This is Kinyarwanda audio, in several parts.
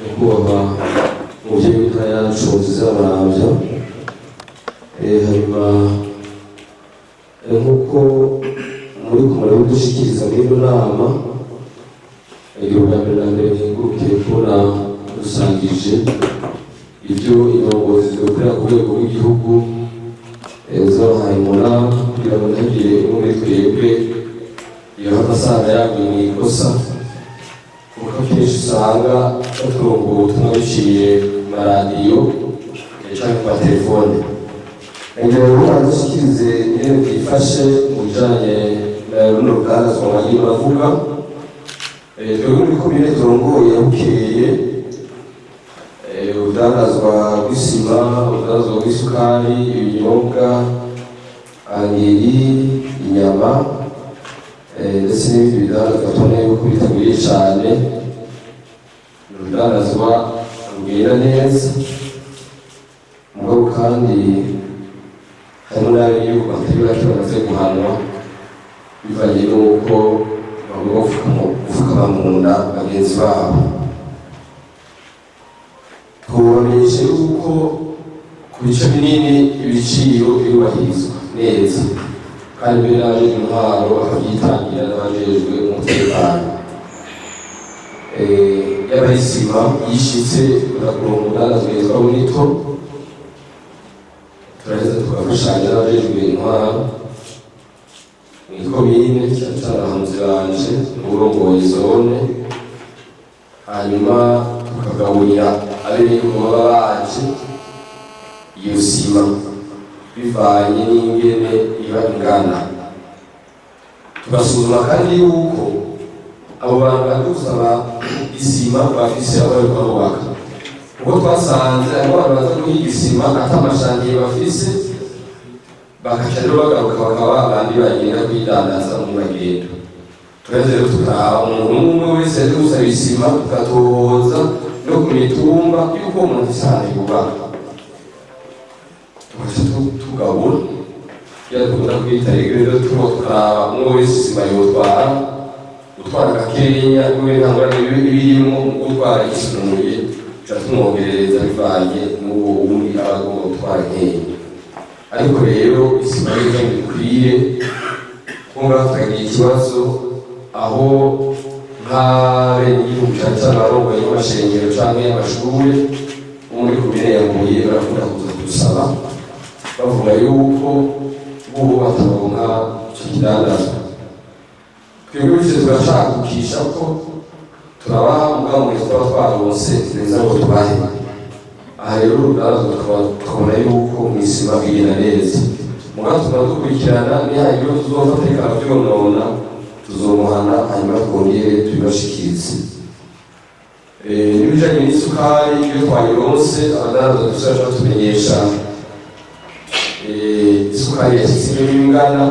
nyakubahwa umuvyeyi w'intara yacu nziza Muramvya. Hanyuma nk'uko muri kumara bidushikiriza muri ino nama, ubwa mbere na mbere nkengurukiye kubona dusangije ibyo indongozi zikorera ku rwego rw'igihugu zabahaye umurava kugira ngo ntihagire umwe muri twebwe yoha amasaha yaguye mu ikosa, kuko akenshi usanga baturongo ubutumwa biciye ku maradiyo canke ku matelefone. Rero badushyikirize ingene byifashe mu bijanye na runo ruganda twagiye turavuga. Twebwe muri komine turongoye bukeye urudandazwa rw'isima, urudandazwa rw'isukari, ibinyobwa, angeri, inyama ndetse n'ibindi bidandazwa tubona yuko biteguye cane. Urudandazwa rugenda neza, mugabo kandi harimo n'abenegihugu batari bake bamaze guhanwa bivanye n'uko bagomba gupfukama mu nda bagenzi babo. Tubamenyeshe yuko ku bice binini ibiciro birubahirizwa neza, kandi mbere n'abajejwe intwaro bakavyitangira n'abajejwe umutekano. Y'abayisima yishitse bakakuronka urudandazwa rwitwa bonito, turaheza tugafashanya n'abajejwe intwaro mw'ikomine cyane cyane abahanuzi banje n'uburongoye zone, hanyuma tukagaburira abenegihugu baba baje iyo sima bivanye n'ingene iba ingana. Tugasuzuma kandi yuko abo bantu baje gusaba isima bafise aho bariko barubaka, kuko twasanze abo bantu baza guhiga isima ata amashantiye bafise, bakaca rero bagaruka bakaba abandi bagenda kwidandaza mu magendo. Turaheza rero tukaraba umuntu umwe wese yaje gusaba isima, tukatohoza no ku mitumba yuko umuntu afise ahantu yubaka, tugaca tugabura kugira dukunda kwita rero tukaraba umwe wese isima yotwara, gutwara gakenya niwe ntangorane birimwo, gutwara isunuye tuca tumwongerereza bivanye n'uwo wundi aba agomba gutwara nkeya. Ariko rero isima y'ibintu bikwiye kumva tukagira ikibazo aho nk'abenegihugu cane cane abarongoye y'amashengero canke y'amashure bo muri komine ya Mbuye barakunda kuza kudusaba bavuga yuko bobo bataronka ico kidandazwa. Twebwe bityo turashakisha ko turabaha mugabo muri twaba twaronse neza ngo tubahe. Aha rero urudandazwa tukabona yuko mw'isima bigenda neza, mugabo tukaba dukurikirana nihagira uwo tuzofata reka aravyonona tuzomuhana hanyuma twongere tubibashikirize. N'ibijanye n'isukari iyo twayironse abadandaza dushobora tumenyesha isukari yashitse n'ingana.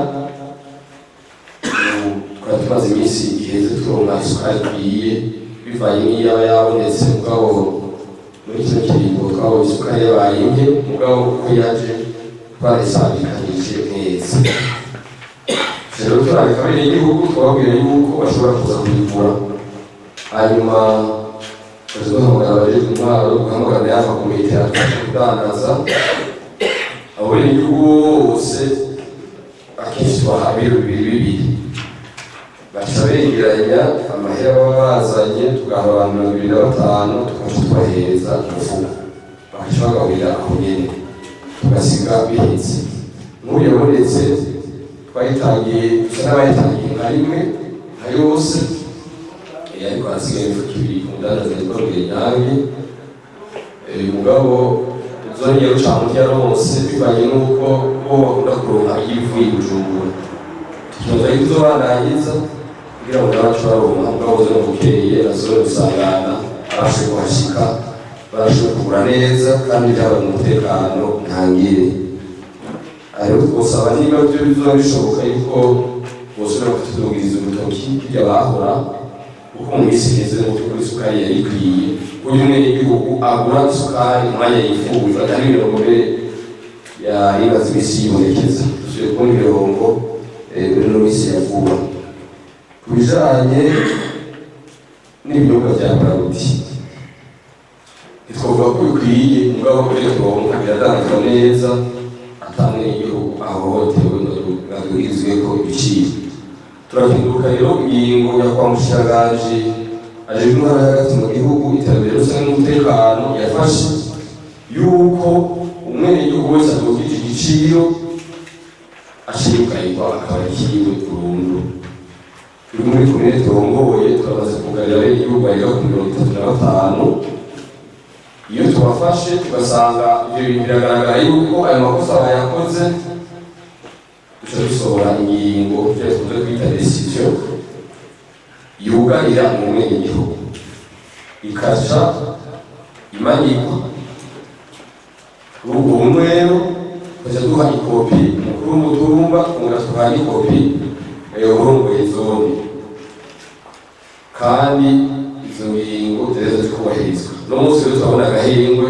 Twari tumaze iminsi iheze turonka isukari ikwiye bivanye n'iyaba yabonetse, mugabo muri kino kiringo twabonye isukari yabaye nke, mugabo uko yaje twarisabikanije neza. Rero turareka abenegihugu twababwira yuko bashobora kuza kuyigura, hanyuma tuzohamagara abajejwe intwaro, guhamagara yava komite yadufasha kudandaza. Abo benegihugu bose akenshi tubaha ibiro bibiri, baca begeranya amahera baba bazanye tugaha abantu 25 tukaca tubahereza umufuko, bakaca bagaburira aho nyene tugasiga bihetse. Nk'uyu yabonetse twayitangiye dusa n'abayitangiye nka rimwe nka yose, ariko hasigaye imifuko 2 ku mudandaza yitwa Rwenyange. Mugabo zongeye rucamuti yaronse bivanye n'uko bo bakunda kuronka iyivuye i Bujumbura, tukibaza yuko tuzobandangiza kugira ngo n'abacu baronka, mugabo zo bukeye nazone gusangana abashe kuhashika barashoboye kugura neza kandi byaba mu mutekano ntangire. Ariko twosaba niba byo bizoba bishoboka yuko bosubira kutudugiriza urutoki hirya bahora, kuko mu minsi iheze mu by'ukuri isukari yari ikwiye, uyu mwenegihugu agura isukari umwanya yifuza kandi imirongo mbere yarimaze iminsi yibonekeza, dusubiye kubona imirongo muri ino minsi ya vuba. Ku bijanye n'ibinyobwa bya Braludi, sinovuga ko bikwiye mugabo kuri turonka biradandazwa neza atamwe n'igihugu ahohotewe ngadugizwe ko ibiciro. Turahinduka rero ingingo ya kwa Mushikiranganji ajejwe intwaro hagati mu gihugu iterambere rusange n'umutekano yafashe yuko umwenegihugu wese adugije igiciro ashirukayirwa akaba yakiriwe burundu. Turi muri komine turongoye turamaze kugarira abenegihugu bagera ku 35. Iyo tubafashe tugasanga ibyo bintu biragaragara yuko ayo makosa bayakoze, duca dusohora ingingo tukunze kwita decision yugarira mu mwenegihugu, ikaca imanikwa kuri ubwo bunywero, tukaca duha ikopi umukuru w'umutumba, tugaha ikopi urongoye zone, kandi izo ngingo zireza zikubahirizwa. No munsi rero turabona agahengwe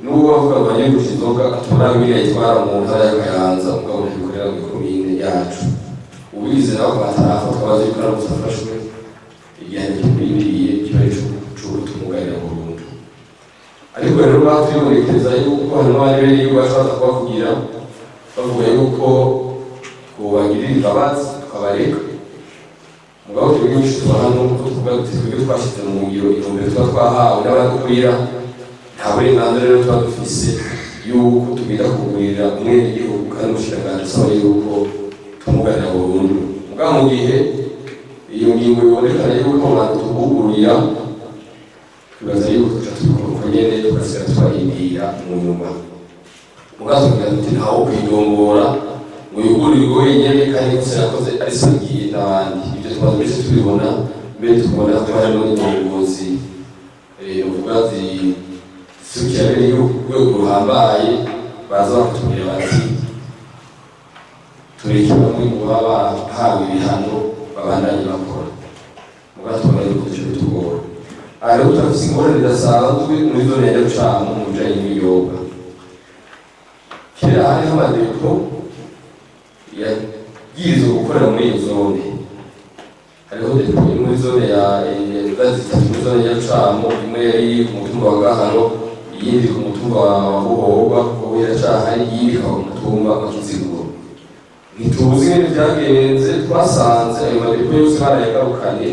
n'uwo bavuga ngo banyegusha inzoga atubona biriya yitwara mu ntara ya Kayanza mugabo ntibikorera mu komine yacu. Ubizi nawe ko batarafatwa bazi yuko aramutse afashwe igihano gikwiriye kiba ari c'ubutumugarira burundu. Ariko rero batwibonekeza yuko hano bari bene yuko bashobora kubavugira bavuga yuko kubagirira imbabazi tukabareka, mugabo twebwe nyinshi tuba hano tuvuga tuti twebwe twashyize mu ngiro intumbero tuba twahawe n'abadukurira. Nta burenganzira rero tuba dufise yuko tugenda kugurira umwenegihugu kandi Umushikiranganji asaba yuko tumugarira burundu. Mugabo mu gihe iyo ngingo ibonekana yuko abantu tubugurira, tubaza yuko tuca tubikora uko nyene tugasigara twarindira mu nyuma. Mugabo tugira tuti ntawo kwidongora ngo yugurirwe wenyene kandi gusa yakoze ari sangiye n'abandi. Ibyo tumaze iminsi tubibona, mbere tukabona ko harimo n'indongozi uvuga zisukira bene y'urwego ruhambaye baza bakatubwira bati tureke bamwe mu baba bahawe ibihano babandanye bakora. Mugabo tukabona yuko duca bitugora. Aha rero turafise ingorane zidasanzwe muri zone ya Nyarucamo mu bijanye n'ibiyoga. Kera hariho amadepo yabwirizwa gukorera muri iyo zone. Hariho depo iri muri zone ya zitatu muri zone ya Nyarucamo, imwe yari ku mutumba wa Gaharo, iyindi ku mutumba wa Buhorwa, ubu iracahari, iyindi ikaba ku mutumba wa Kiziguro. Ntituzi ingene vyagenze, twasanze ayo madepo yose barayagarukanye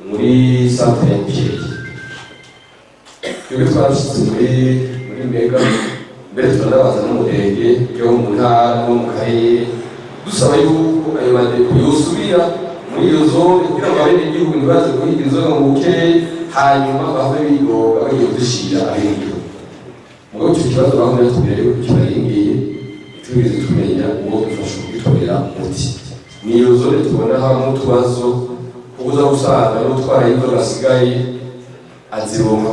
muri centre ya Mukeye. Twebwe twarashitse muri Mega, mbere turanabaza n'umurenge yo mu ntara no mu karere dusaba yuko ayo madepo yosubira muri iyo zone kugira ngo abenegihugu ntibaze guhiga inzoga mu bukeyi hanyuma bave bidoga bagiye kuzishira abenegihugu. Mugabo icyo kibazo bahora batubwira yuko kibaringiye, tubirize tumenya uwo dufasha kugitorera umuti. Niyo zone tubona habamo utubazo kubuza gusanga n'utwara inzoga asigaye azironka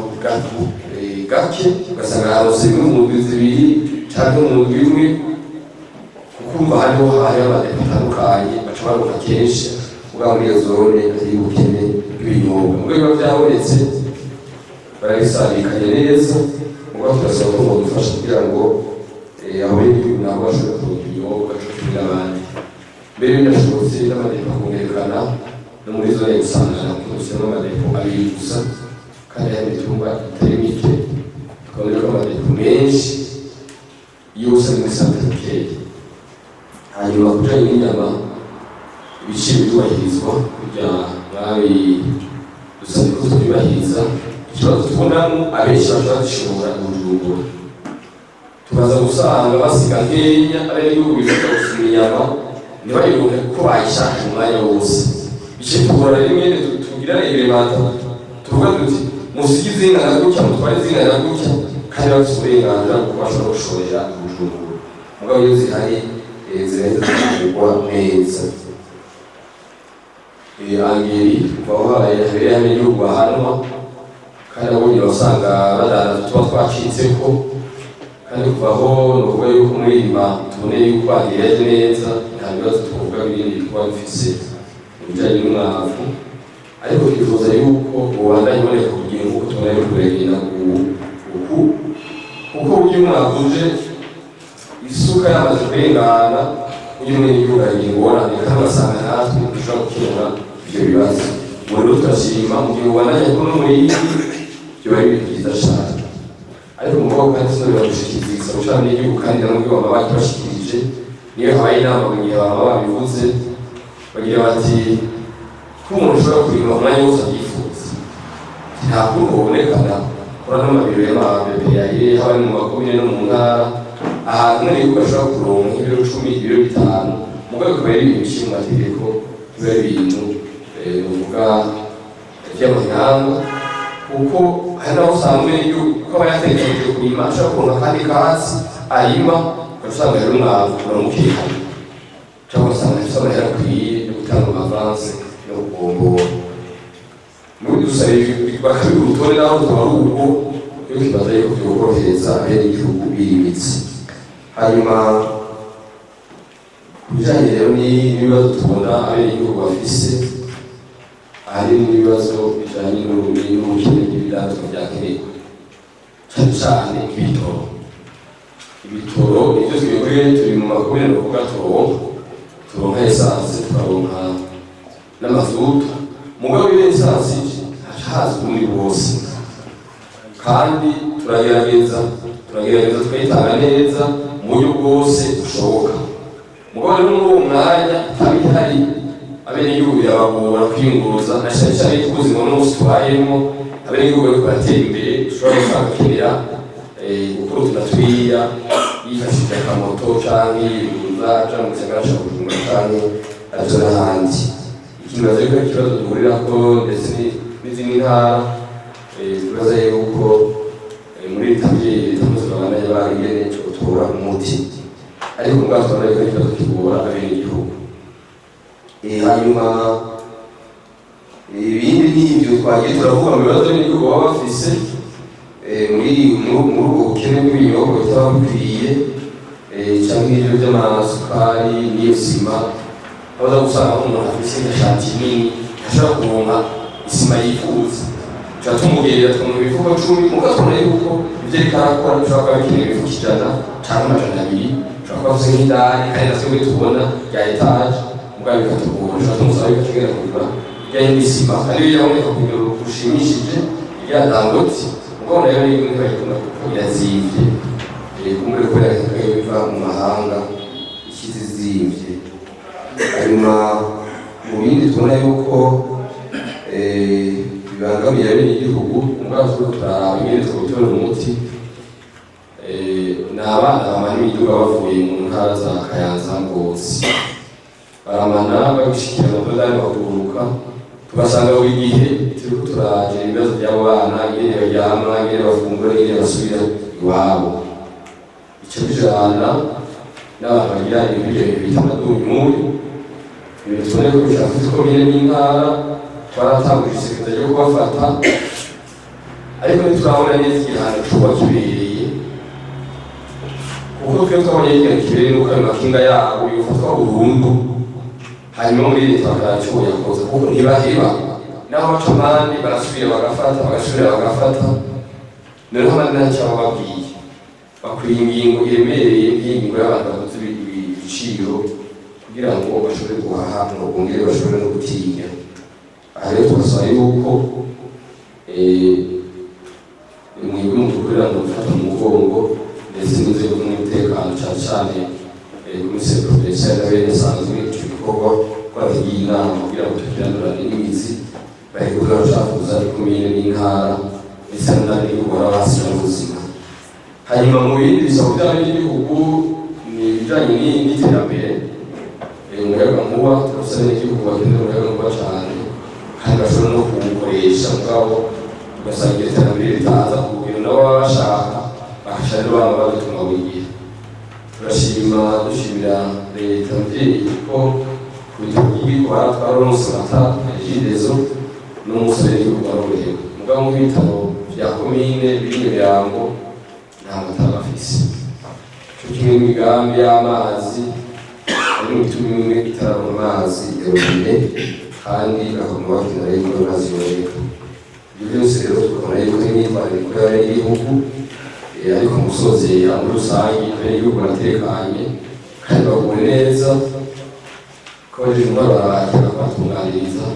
gake, ugasanga harose imwe mu ndwi zibiri cyangwa mu ndwi imwe, kukumva hariho amadepo atandukanye baca baronka kenshi. Mugabo muri iyo zone hari ubukene bw'ibinyobwa. Mu rwego byabonetse barabisabikanye neza, mugabo turasaba ko bodufasha kugira ngo abenegihugu nabo bashobore kuronka ibinyobwa co kimwe n'abandi. Mbere binashobotse n'amadepo akongerekana no muri zone gusangana dufisemo amadepo abiri gusa, kandi hari imitumba itari mike, tukabona ko amadepo menshi yose ari muri centre Mukeye. Hanyuma kujanye n'inyama, ibiciro byubahirizwa kugira nabi dusabye ko tubyubahiriza. Ikibazo tubonamo abenshi bashobora gushobora Bujumbura, tukaza gusanga basiga nkenya abenegihugu bifuza gusuma inyama ntibayironke kuko bayishaka mu mwanya wose. Bice tugora rimwe tugira reglementa tuvuga tuti musigi zingana gutya mutware zingana gutya, kandi bafite uburenganzira bwo bashobora gushorera Bujumbura. Mugabo iyo zihari ziraheza zikagurwa neza. Angeri kuva aho habereye abenegihugu bahanwa, kandi abongera basanga badana tuba twacitseko, kandi kuva aho nuvuga yuko umurima tuboneye yuko bagerageje neza, nta bibazo tuvuga binini tuba dufise mu bijanye n'umwavu. Ariko twifuza yuko ubandanye uboneka kugira ngo tubone no kuregera kuko burya umwavu uje isuka yamaze kurengana kugira umwenegihugu agira ingorane, kandi ugasanga natwe dushobora gukemura ibyo bibazo. Ubu rero turashima mu gihe ubandanye kuno murindi byo bari ibintu byiza cyane ariko umugabo kandi sinabira gushikiriza igisabo cyane n'igihugu kandi namwe baba bakibashikirije niyo habaye inama mu gihe baba babivuze bagira bati ko umuntu ushobora kurima umwanya wose abyifuza nta kuntu ubonekana kuri ano mabiro y'amabepeyaye haba ari mu makomine no mu ntara ahantu n'igihugu ashobora kuronka nk'ibiro 10 ibiro 5 mugabo kubera ibintu bishimye mu mategeko kubera ibintu uvuga by'amahanga kuko hari naho usanga n'igihugu ko aba yatekereje kurima ashobora kuronka kandi kasi arima ugasanga rero umwavu uramukihana cyangwa usanga afite amahera akwiye yo gutanga amavanse no kugombora muri dusabe bakabiha urutonde naho rutaba ari ubwo yo kibaza yuko byorohereza abenegihugu birimitse hanyuma kubijyanye rero n'ibibazo tubona abenegihugu bafise hari n'ibibazo bijyanye n'ubukene bw'ibidandazwa byakenerwa cyane cyane ibitoro nibyo twebwe turi mu makomine bavuga turonka esanse tukaronka n'amazutu mugabo iyo esanse haza muri bose kandi turagerageza twayitanga neza mu buryo bwose bushoboka mugabo rero muri uwo mwanya hari abenegihugu birabagora kwiyunguruza na cyane cyane ubuzima n'umunsi tubayemo abenegihugu bariko baratera imbere dushobora gusanga bakenera gukora utunatwiya yifashishije akamoto canke yiyunguruza aja mu gisagara ca Bujumbura canke aja n'ahandi ikibazo yuko ari ikibazo duhurirako ndetse n'izindi ntara turaza yuko muri leta mpuzamahanga y'abangene cyo gutora umuti ariko mugabo tubona yuko ari ikibazo kigora abenegihugu hanyuma ibindi n'ibyo twagiye turavuga mu bibazo n'igihugu baba bafise muri ubwo bukene bw'ibinyobwa bitaba bikwiye cyangwa ibyo by'amasukari n'iyo sima aho uza gusanga umuntu afise agashati nini ashobora kuronka isima yifuza tuba tumugerera tukamuha imifuko 10 mugatubona yuko ibyo ariko arakora bishobora kuba bikeneye imifuko 100 cyangwa 200 bishobora kuba afise nk'idari kandi natwe tubona rya etaje mugabo bikatugora ushobora tumusaba yuko atugera kugura ibijyanye n'isima kandi iyo yaboneka ku rugero rushimishije irya Dangote mugabo nayo ni ibintu bayikunda kuko irazimvye kumbe ko biva mu mahanga ishyize zimvye hanyuma mu bindi tubona yuko bibangamiye abenegihugu mugabo turiko turaraba ingene twotora umuti ni abana bamara imiduga bavuye mu ntara za Kayanza Ngozi baramana babishikira amadodani bakururuka tugasanga buri gihe turiko turagira ibibazo by'abo bana ingene baryama ingene bafungura ingene basubira iwabo ico bijana n'abantu bagira ibyo bita amadunyuyu ibintu tubone ko bishaka ko bine n'intara twaratanguje isekeza ryo kubafata ariko ntiturabona neza igihano cuba kibereye kuko twe twabonye igihano kibereye nuko ayo makinga yabo yofatwa burundu hanyuma muri leta bakaracuye yakoze kuko ntibaheba naho abacamani barasubira bagafata noneho abandi ntacyo baba babwiye bakwiye ingingo iremereye nk'ingingo y'abantu bakoze ibiciro kugira ngo bashobore guhaha ngo bongere bashobore no gutinya aha rero tubasaba yuko mwebwe mudukorera ngo gufata mu mugongo ndetse n'inzego z'umutekano cyane cyane komiseri porofesiyo n'abene sanzwe icyo gikorwa twaragiye inama kugira ngo tukirandurane n'imizi bari kugira bacafuza ikomine n'intara ndetse n'andi gihugu barabasira ubuzima hanyuma mu bindi bisabo by'abene n'igihugu ni ibijyanye n'iterambere umuyaga nkuba turasaba n'igihugu bakenera umuyaga nkuba cyane kandi bashobora no kuwukoresha mugabo ugasanga iryo terambere ritaza ku bintu nabo baba bashaka bakasha rero baba badutuma buri gihe dushimira leta mvyeyi ko ku bitaro by'igihugu baratwara umunsi mata ikirezo n'umunsi w'igihugu barorohewe mugabo mu bitaro bya komine biri Nyamirambo nta matara bafise cyo kimwe n'imigambi y'amazi ari mu bituma imwe itarabona amazi yorobine kandi bakaguma bakenera yuko amazi yoreka ibyo byose rero tukabona yuko n'imyitwarire y'abenegihugu ariko umusozi muri rusange abenegihugu baratekanye kandi baguwe neza ko baje mu barabara baratunganiriza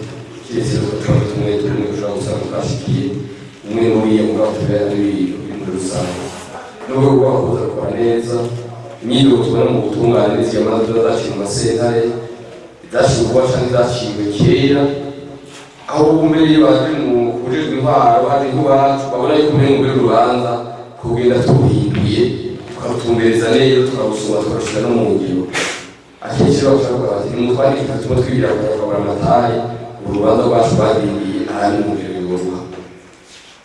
kiretse ko tumwe dushobora gusanga twashikiye umwe n'uriya mugabo tubera n'ibintu muri rusange n'ubwo rwahuza rukora neza imyidogo tubona mu gutunganya n'iziyo manza zaciye mu masentare zaciwe vuba canke zaciwe kera aho bumbere baje mu kujejwe intwaro hari nk'iwacu babona yuko umengo mbere urubanza kugenda tuhinduye tukarutumbereza neza tukabusoma tukarushyira no mu ngiro akenshi bashobora bati nimutware ifatuma twigira bakabura amatari urubanza rwacu badindiye ahandi mu ngiro bikorwa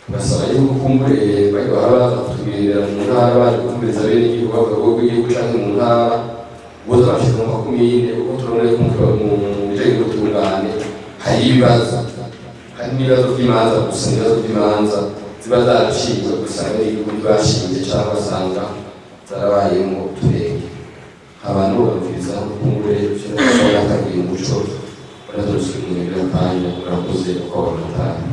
tugasaba yuko kumbure bari barabaza kutugendera mu ntara baje gutumbereza bene igihugu bavuga ngo igihugu canke mu ntara bose bashyize mu makumyine kuko turabona yuko mu bijanye n'ubutungane hari ibibazo hari n'ibibazo by'imanza gusa n'ibibazo by'imanza ziba zaraciwe gusa n'igihugu bashinze cyangwa basanga zarabayemo uturenge abantu babwiriza kumbure cyangwa bakagira umuco barazosubira mu ngiro y'akanya urakoze uko babatanga